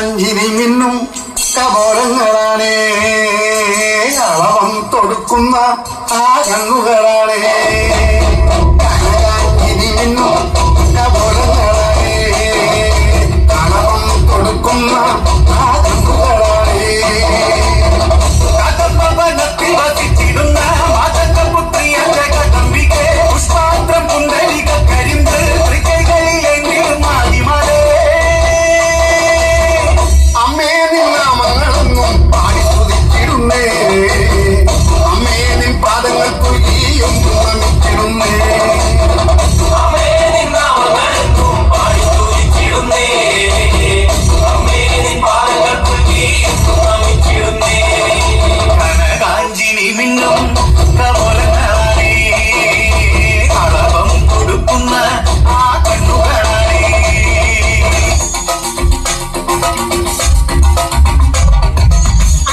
കനകാഞ്ചിരി മിന്നും കപോലങ്ങളാണേ അളവം തൊടുക്കുന്ന ആ കണ്ണുകളാണേ കനകാഞ്ചിരി മിന്നും കപോലങ്ങളാണേ അളവം കൊടുക്കുന്ന ആ കണ്ണുകളാണേ കഥപവനത്തിൽ വസിച്ചിടുന്ന മാതൃപുത്രിയ ജഗദംബികെ പുഷ്പാന്തം കുണ്ടലിക കരിമ്പ് തൃക്കൈകളിൽ എങ്കിലും മാതിമാരേ അമ്മേ നിന്നാമങ്ങളൊന്നും പാടി സ്തുതിച്ചിടുന്നേ അമ്മേ നിൻ പാദങ്ങൾ കുഴിയും നമിച്ചിടുന്നേ അമ്മേ നിന്നാമങ്ങളൊന്നും പാടി സ്തുതിച്ചിടുന്നേ അമ്മേ നിൻ പാദങ്ങൾ കുഴിയും നമിച്ചിടുന്നേ കനകാഞ്ചിനി മിന്നും കപോലങ്ങളാണേ അളവം കൊടുക്കുന്ന ആ കണ്ണുകളാണേ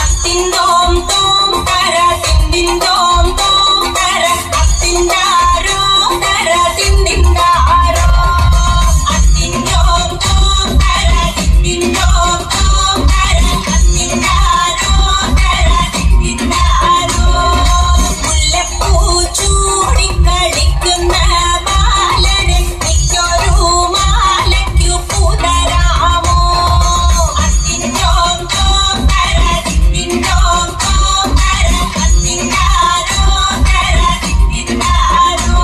അത്തിന്തോം തോം തര തിന്തിന്തോം തോം തര അത്തിന്താരോ തര തിന്തിന്താരോ അത്തിന്തോം തോം തര തിന്തിന്തോം തോം തര അത്തിന്താരോ തര തിന്തിന്താരോ മുല്ലപ്പൂ ചൂടിക്കളിക്കുന്ന ബാലനെ നിക്കൊരു മാലയ്ക്കു പൂതരാമോ അത്തിന്തോം തോം തര തിന്തിന്തോം തോം തര അത്തിന്താരോ തര തിന്തിന്താരോ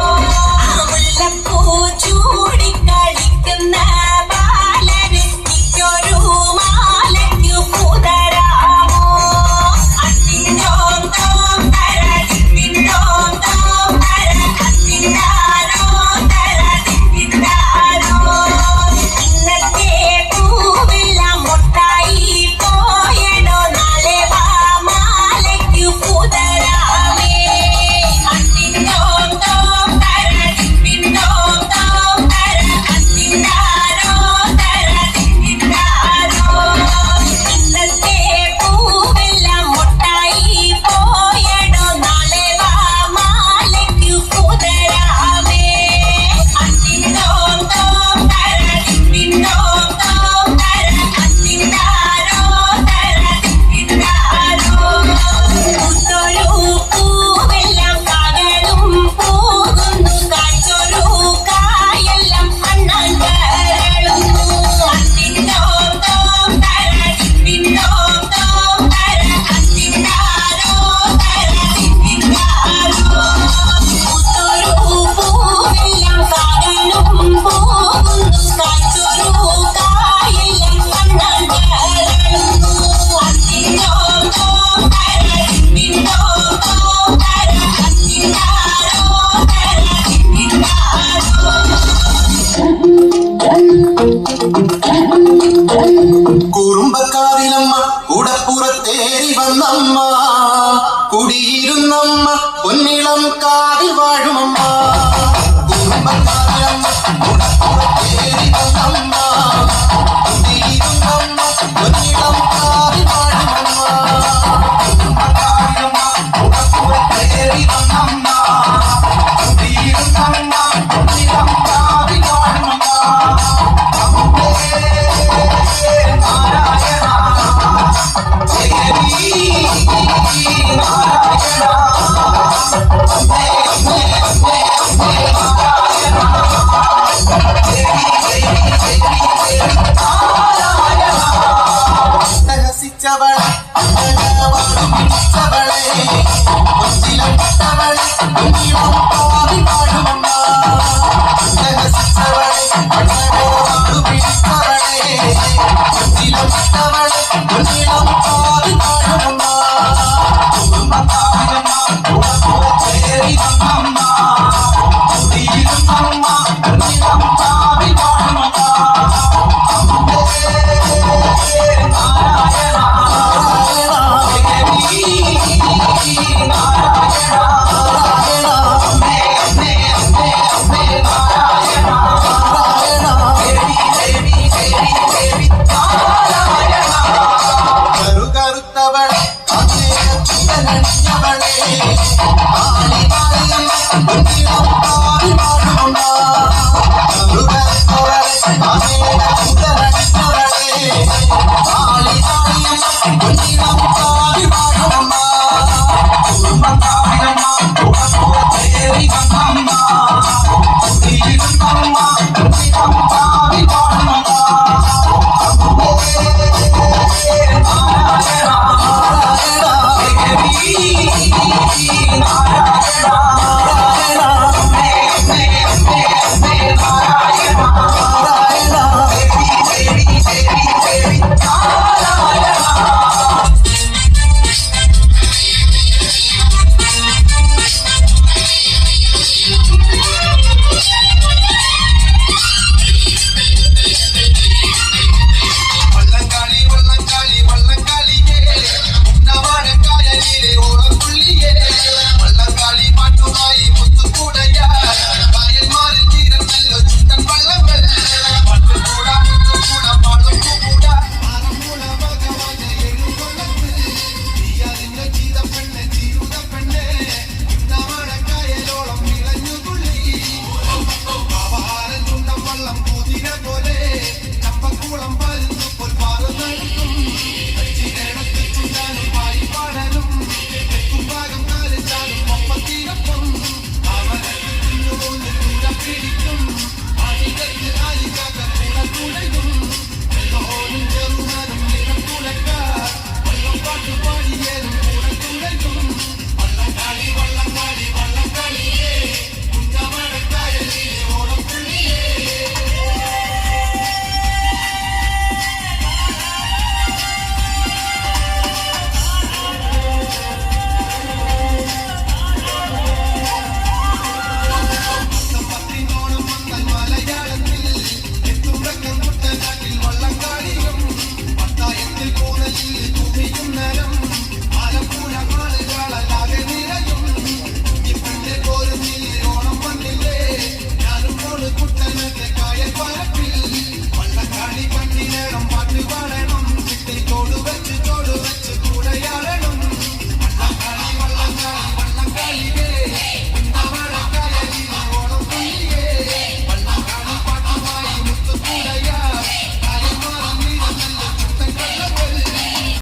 മുല്ലപ്പൂ ചൂടിക്കളിക്കുന്ന ബാലനെ നിക്കൊരു മാലയ്ക്കു പൂതരാമോ അത്തിന്തോം തോം തര തിന്തിന്തോം തോം തര അത്തിന്താരോ തര തിന്തിന്താരോ ഇന്നത്തെ പൂവെല്ലാം മൊട്ടായി പോയടോ നാളെ വാ മാലയ്ക്കു പൂതരാമേ അത്തിന്തോം തോം തര തിന്തിന്തോം തോം തര അത്തിന്താരോ തര തിന്തിന്താരോ ഇന്നത്തെ പൂവെല്ലാം മൊട്ടായി പോയടോ നാളെ വാ മാലയ്ക്കു പൂതരാമേ അത്തിന്തോം തോം തര തിന്തിന്തോം തോം തര അത്തിന്താരോ തര തിന്തിന്താരോ പൂത്തൊരു പൂവെല്ലാം കാകളും പോകുന്നു കാഴ്ചൊരു കായെല്ലാം അണ്ണാൻ കരളുന്നു അത്തിന്തോം തോം തര തിന്തിന്തോം തോം തര അത്തിന്താരോ തര തിന്തിന്താരോ പൂത്തൊരു പൂവെല്ലാം കാകളും പോകുന്നു കാഴ്ചൊരു കായെല്ലാം അണ്ണാൻ കരളുന്നു അത്തിന്തോം തോം തര തിന്തിന്തോം തോം തര അത്തിന്താരോ തര തിന്തിന്താരോ കുറുമ്പക്കാവിലമ്മ കൂടപ്പുറത്തേറി വന്നമ്മ കുടിയിരുന്നമ്മ പൊന്നിളം കാവിൽ വാഴുമമ്മ കുറുമ്പക്കാവിലമ്മ കൂടപ്പുറത്തേറി വന്നമ്മ കുടിയിരുന്നമ്മ പൊന്നിളം കാവിൽ വാഴുമമ്മ കുറുമ്പക്കാവിലമ്മ കൂടപ്പുറത്തേറി വന്നമ്മ കുടിയിരുന്നമ്മ പൊന്നിളം കാവിൽ വാഴുമമ്മ രഹസിച്ചവളെ പിടിച്ചവളെ കൊച്ചിലപ്പെട്ടവളെ